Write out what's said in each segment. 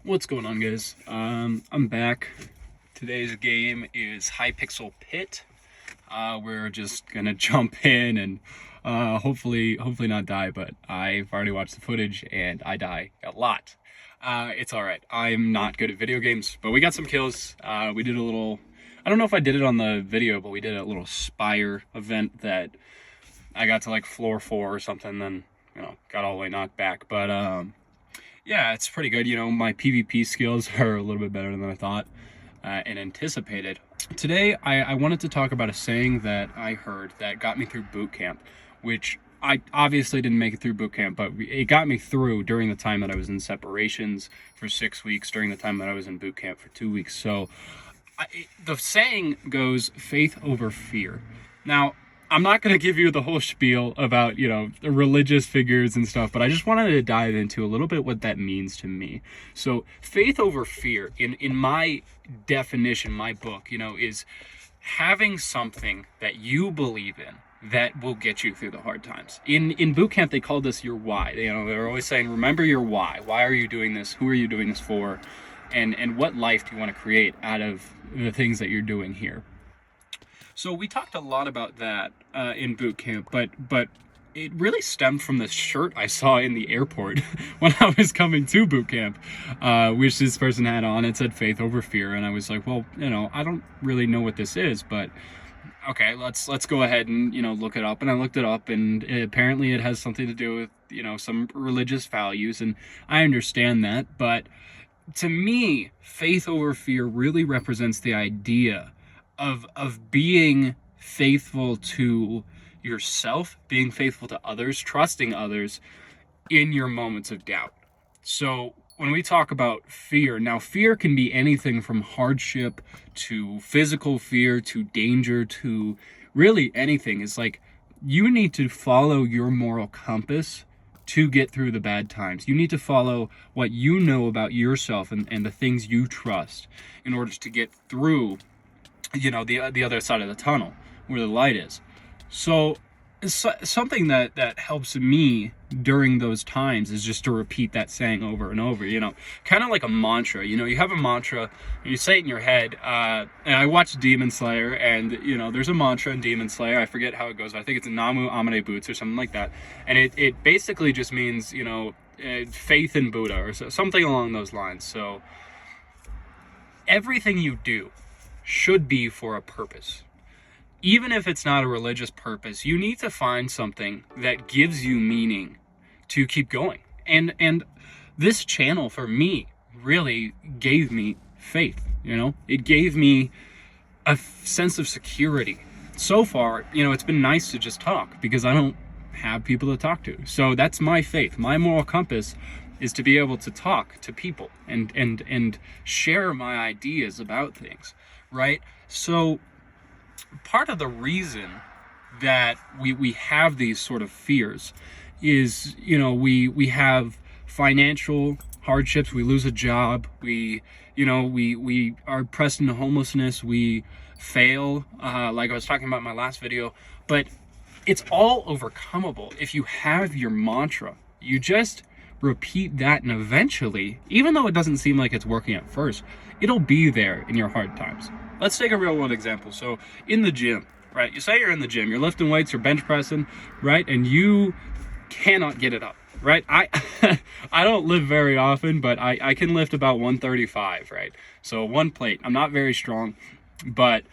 What's going on, guys? I'm back. Today's game is High Pixel Pit. We're just gonna jump in and hopefully not die, but I've already watched the footage and I die a lot. It's alright. I'm not good at video games, but we got some kills. We did a little, I don't know if I did it on the video, but we did a little Spire event that I got to like floor 4 or something, then, got all the way knocked back. But yeah, it's pretty good. My PvP skills are a little bit better than I thought and anticipated. Today, I wanted to talk about a saying that I heard that got me through boot camp, which I obviously didn't make it through boot camp, but it got me through during the time that I was in separations for 6 weeks, during the time that I was in boot camp for 2 weeks. So the saying goes, faith over fear. Now, I'm not going to give you the whole spiel about, the religious figures and stuff, but I just wanted to dive into a little bit what that means to me. So faith over fear, in my definition, my book, is having something that you believe in that will get you through the hard times. In boot camp, they call this your why. They're always saying, remember your why. Why are you doing this? Who are you doing this for? And what life do you want to create out of the things that you're doing here? So we talked a lot about that in boot camp, but it really stemmed from this shirt I saw in the airport when I was coming to boot camp, which this person had on. It said faith over fear, and I was like, well, I don't really know what this is, but okay, let's go ahead and look it up. And I looked it up, and apparently it has something to do with some religious values, and I understand that, but to me, faith over fear really represents the idea of being faithful to yourself, being faithful to others, trusting others in your moments of doubt. So when we talk about fear, now fear can be anything from hardship to physical fear to danger to really anything. It's like you need to follow your moral compass to get through the bad times. You need to follow what you know about yourself and the things you trust in order to get through the other side of the tunnel where the light is. So it's something that helps me during those times is just to repeat that saying over and over, kind of like a mantra. You have a mantra and you say it in your head. And I watched Demon Slayer, and there's a mantra in Demon Slayer. I forget how it goes, but I think it's Namu Amane Boots or something like that, and it basically just means faith in Buddha or something along those lines. So everything you do should be for a purpose. Even if it's not a religious purpose, you need to find something that gives you meaning to keep going. And this channel for me really gave me faith, It gave me a sense of security. So far, it's been nice to just talk because I don't have people to talk to. So that's my faith. My moral compass is to be able to talk to people and share my ideas about things. Right? So part of the reason that we have these sort of fears is, we have financial hardships, we lose a job, we are pressed into homelessness, we fail, like I was talking about in my last video, but it's all overcomable if you have your mantra. You just repeat that, and eventually, even though it doesn't seem like it's working at first, it'll be there in your hard times. Let's take a real world example. So in the gym, right? You say you're in the gym, you're lifting weights, you're bench pressing, right? And you cannot get it up, right? I don't lift very often, but I can lift about 135, right? So one plate. I'm not very strong, but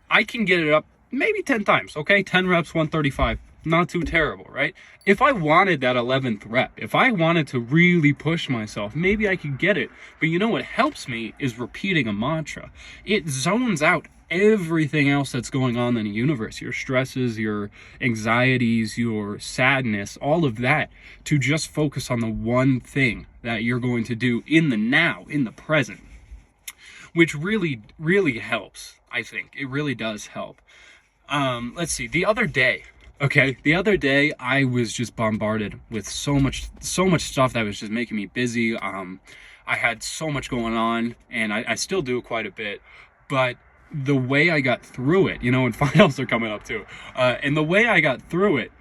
I can get it up maybe 10 times, okay? 10 reps, 135. Not too terrible, right? If I wanted that 11th rep, if I wanted to really push myself, maybe I could get it. But what helps me is repeating a mantra. It zones out everything else that's going on in the universe, your stresses, your anxieties, your sadness, all of that, to just focus on the one thing that you're going to do in the now, in the present, which really, really helps, I think. It really does help. Let's see, the other day, I was just bombarded with so much stuff that was just making me busy. I had so much going on, and I still do quite a bit, but the way I got through it, and finals are coming up too, and the way I got through it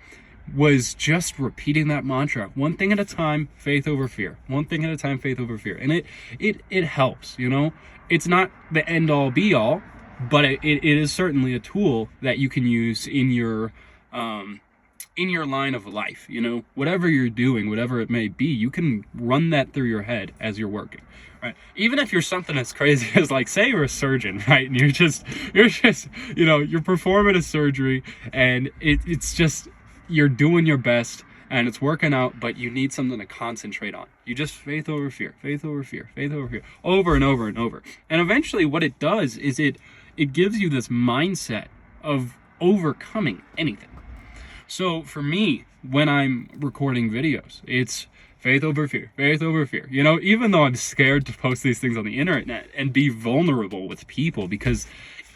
was just repeating that mantra, one thing at a time, faith over fear, one thing at a time, faith over fear. And it helps, you know. It's not the end all be all, but it is certainly a tool that you can use in your line of life. You know, whatever you're doing, whatever it may be, you can run that through your head as you're working, right? Even if you're something as crazy as, like, say you're a surgeon, right? And you're just, you know, you're performing a surgery, and it's just, you're doing your best and it's working out, but you need something to concentrate on. You just faith over fear, faith over fear, faith over fear, over and over and over. And eventually what it does is it gives you this mindset of overcoming anything. So for me, when I'm recording videos, it's faith over fear, faith over fear. You know, even though I'm scared to post these things on the internet and be vulnerable with people, because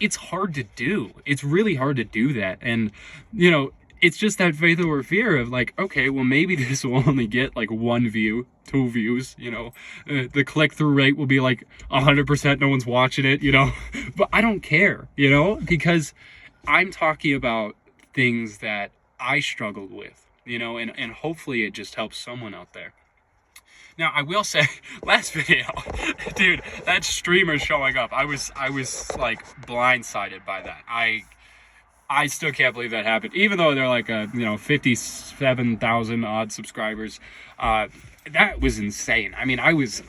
it's hard to do. It's really hard to do that. And, you know, it's just that faith over fear of, like, okay, well, maybe this will only get like 1 view, 2 views, you know, the click-through rate will be like 100%, no one's watching it, you know, but I don't care, you know, because I'm talking about things that I struggled with, you know, and hopefully it just helps someone out there. Now, I will say, last video, dude, that streamer showing up, I was like blindsided by that. I still can't believe that happened, even though they're like, 57,000 odd subscribers. That was insane. I mean, I was,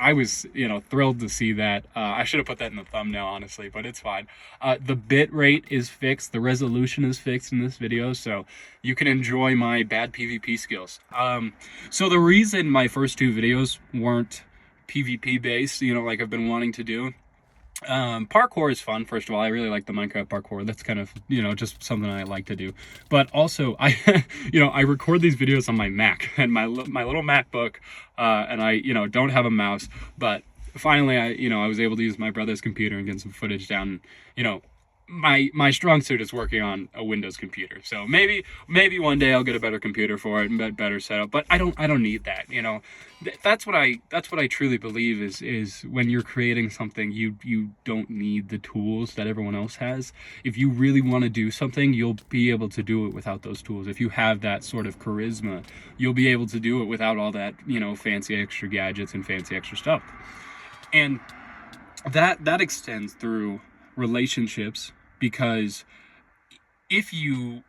you know, thrilled to see that. I should have put that in the thumbnail, honestly, but it's fine. The bit rate is fixed. The resolution is fixed in this video, so you can enjoy my bad PvP skills. So the reason my first 2 videos weren't PvP based, you know, like I've been wanting to do, parkour is fun. First of all, I really like the Minecraft parkour. That's kind of, you know, just something I like to do. But also, I you know, I record these videos on my Mac and my little MacBook, and I, you know, don't have a mouse. But finally, I was able to use my brother's computer and get some footage down. You know, my strong suit is working on a Windows computer, so maybe one day I'll get a better computer for it and better setup. But I don't need that, you know. That's what I truly believe is when you're creating something, you don't need the tools that everyone else has. If you really want to do something, you'll be able to do it without those tools. If you have that sort of charisma, you'll be able to do it without all that, you know, fancy extra gadgets and fancy extra stuff. And that extends through relationships, because if you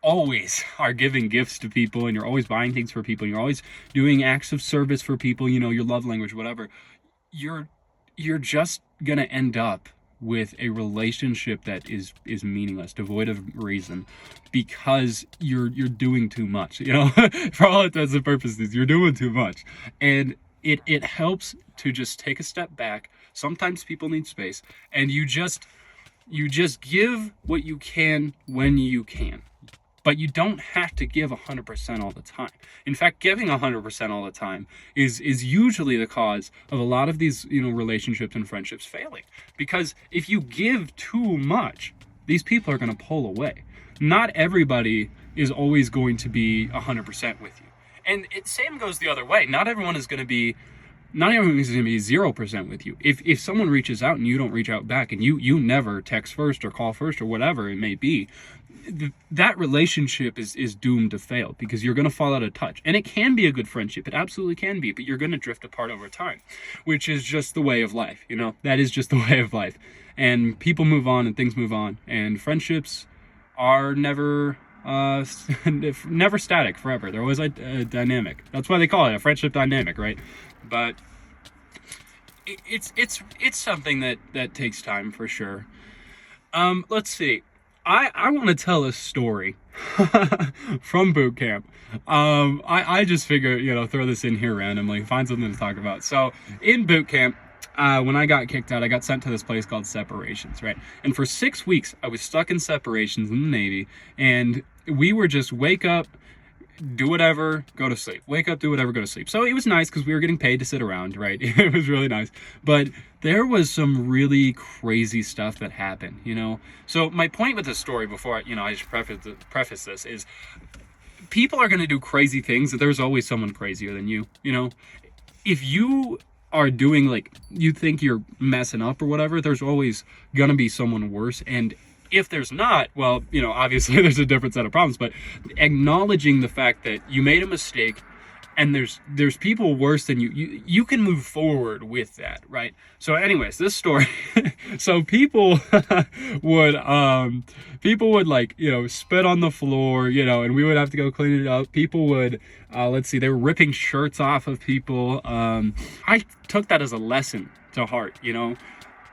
always are giving gifts to people and you're always buying things for people, and you're always doing acts of service for people, you know, your love language, whatever, you're just gonna end up with a relationship that is meaningless, devoid of reason, because you're doing too much, you know. For all intents and purposes, you're doing too much. And it helps to just take a step back. Sometimes people need space, and you just give what you can when you can. But you don't have to give 100% all the time. In fact, giving 100% all the time is usually the cause of a lot of these, you know, relationships and friendships failing. Because if you give too much, these people are going to pull away. Not everybody is always going to be 100% with you. And same goes the other way. Not everyone is going to be 0% with you. If someone reaches out and you don't reach out back, and you never text first or call first or whatever it may be, that relationship is doomed to fail, because you're going to fall out of touch. And it can be a good friendship, it absolutely can be, but you're going to drift apart over time, which is just the way of life, you know. That is just the way of life. And people move on and things move on, and friendships are never never static forever. They're always a dynamic. That's why they call it a friendship dynamic, right? But it's something that takes time, for sure. Let's see. I want to tell a story from boot camp. I just figure, you know, throw this in here randomly, find something to talk about. So in boot camp, when I got kicked out, I got sent to this place called Separations, right? And for 6 weeks, I was stuck in Separations in the Navy, and we were just wake up, do whatever, go to sleep. Wake up, do whatever, go to sleep. So it was nice because we were getting paid to sit around, right? It was really nice. But there was some really crazy stuff that happened, you know? So my point with this story, before I just preface this, is people are going to do crazy things. There's always someone crazier than you, you know? If you are doing, like, you think you're messing up or whatever, there's always going to be someone worse. And If there's not, well, you know, obviously there's a different set of problems, but acknowledging the fact that you made a mistake and there's people worse than you can move forward with that, right? So anyways, this story, so people would like, you know, spit on the floor, you know, and we would have to go clean it up. People would let's see, they were ripping shirts off of people. I took that as a lesson to heart, you know.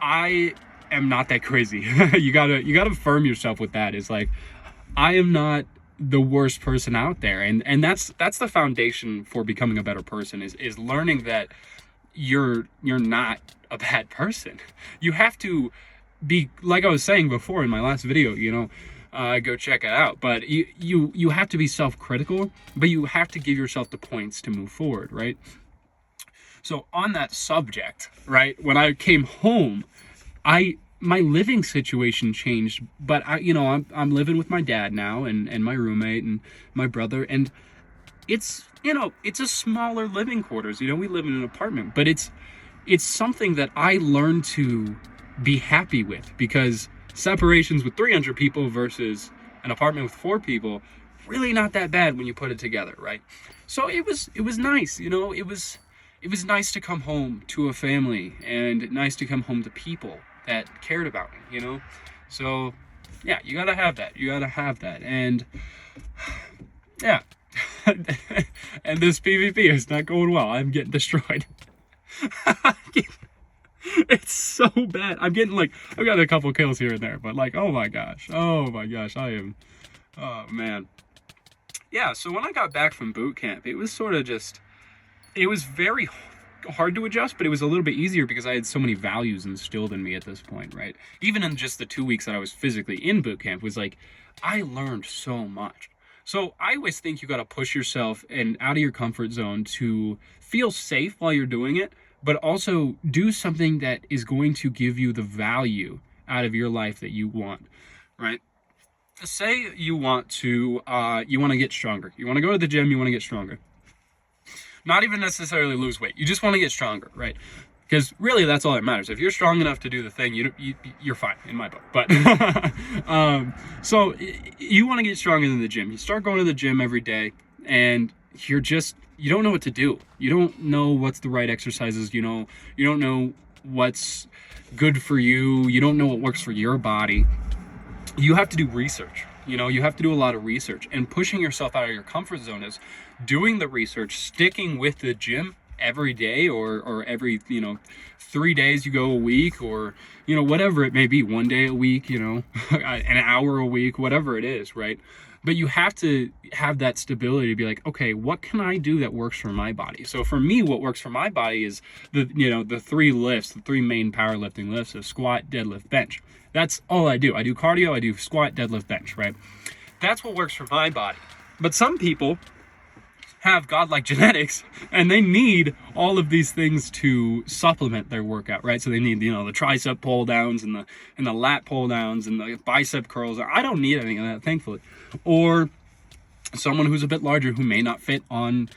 I am not that crazy. You gotta affirm yourself with that. It's like, I am not the worst person out there, and that's the foundation for becoming a better person, is learning that you're not a bad person. You have to be, like I was saying before in my last video, you know, go check it out, but you have to be self-critical, but you have to give yourself the points to move forward, right? So on that subject, right, when I came home, my living situation changed, but I'm living with my dad now, and my roommate and my brother, and it's, you know, it's a smaller living quarters. You know, we live in an apartment, but it's something that I learned to be happy with, because separations with 300 people versus an apartment with 4 people, really not that bad when you put it together, right? So it was nice, you know, it was nice to come home to a family, and nice to come home to people that cared about me, you know. So yeah, you gotta have that, and yeah. And this PvP is not going well. I'm getting destroyed. It's so bad. I've got a couple kills here and there, but like, oh my gosh, I am, oh man. Yeah, so when I got back from boot camp, it was sort of just, it was very hard to adjust, but it was a little bit easier because I had so many values instilled in me at this point, right? Even in just the 2 weeks that I was physically in boot camp, was like, I learned so much. So I always think you got to push yourself and out of your comfort zone to feel safe while you're doing it, but also do something that is going to give you the value out of your life that you want, right? Say you want to get stronger. You want to go to the gym, you want to get stronger. Not even necessarily lose weight. You just want to get stronger, right? Because really, that's all that matters. If you're strong enough to do the thing, you're fine in my book. But so you want to get stronger in the gym. You start going to the gym every day, and you don't know what to do. You don't know what's the right exercises. You don't know what's good for you. You don't know what works for your body. You have to do research. You know, you have to do a lot of research, and pushing yourself out of your comfort zone is doing the research, sticking with the gym every day, or every, 3 days you go a week, or, whatever it may be, 1 day a week, an hour a week, whatever it is, right? But you have to have that stability to be like, okay, what can I do that works for my body? So for me, what works for my body is the 3 lifts, the 3 main powerlifting lifts of squat, deadlift, bench. That's all I do. I do cardio, I do squat, deadlift, bench, right? That's what works for my body. But some people have godlike genetics, and they need all of these things to supplement their workout, right? So they need, the tricep pull downs and the lat pull downs and the bicep curls. I don't need any of that, thankfully. Or someone who's a bit larger who may not fit on,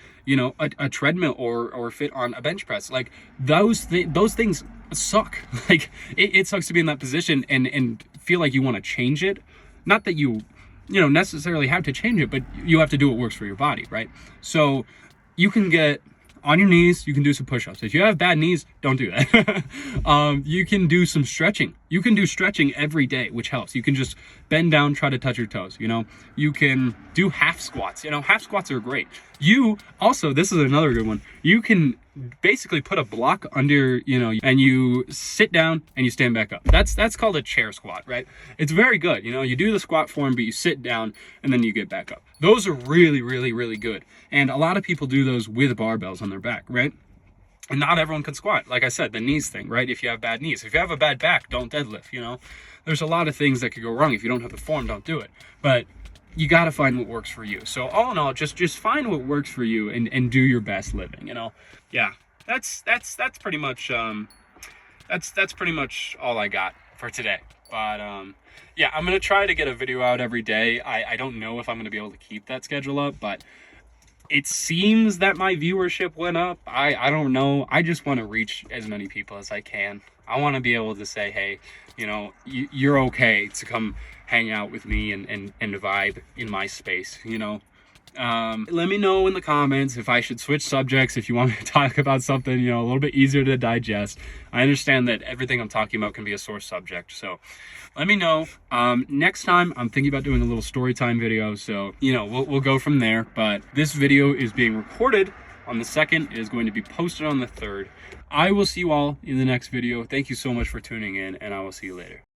a treadmill or fit on a bench press. Like those things suck. Like it sucks to be in that position and feel like you want to change it. Not that you necessarily have to change it, but you have to do what works for your body, right? So you can get on your knees, you can do some push-ups. If you have bad knees, don't do that. You can do some stretching. You can do stretching every day, which helps. You can just bend down, try to touch your toes, You can do half squats. Half squats are great. You also, this is another good one, you can basically put a block under, and you sit down and you stand back up. That's called a chair squat, right? It's very good. You do the squat form, but you sit down and then you get back up. Those are really, really, really good. And a lot of people do those with barbells on their back, right? And not everyone can squat. Like I said, the knees thing, right? If you have bad knees, if you have a bad back, don't deadlift, There's a lot of things that could go wrong. If you don't have the form, don't do it. But you got to find what works for you. So all in all, just find what works for you and do your best living, Yeah, that's pretty much that's pretty much all I got for today. But yeah, I'm gonna try to get a video out every day. I don't know if I'm gonna be able to keep that schedule up, but it seems that my viewership went up. I don't know. I just want to reach as many people as I can. I want to be able to say, hey, you know, you're okay to come hang out with me and vibe in my space, you know. Let me know in the comments if I should switch subjects, if you want me to talk about something, you know, a little bit easier to digest. I understand that everything I'm talking about can be a sore subject, so let me know. Next time I'm thinking about doing a little story time video, so, you know, we'll go from there. But this video is being recorded on the 2nd. It is going to be posted on the 3rd. I will see you all in the next video. Thank you so much for tuning in, and I will see you later.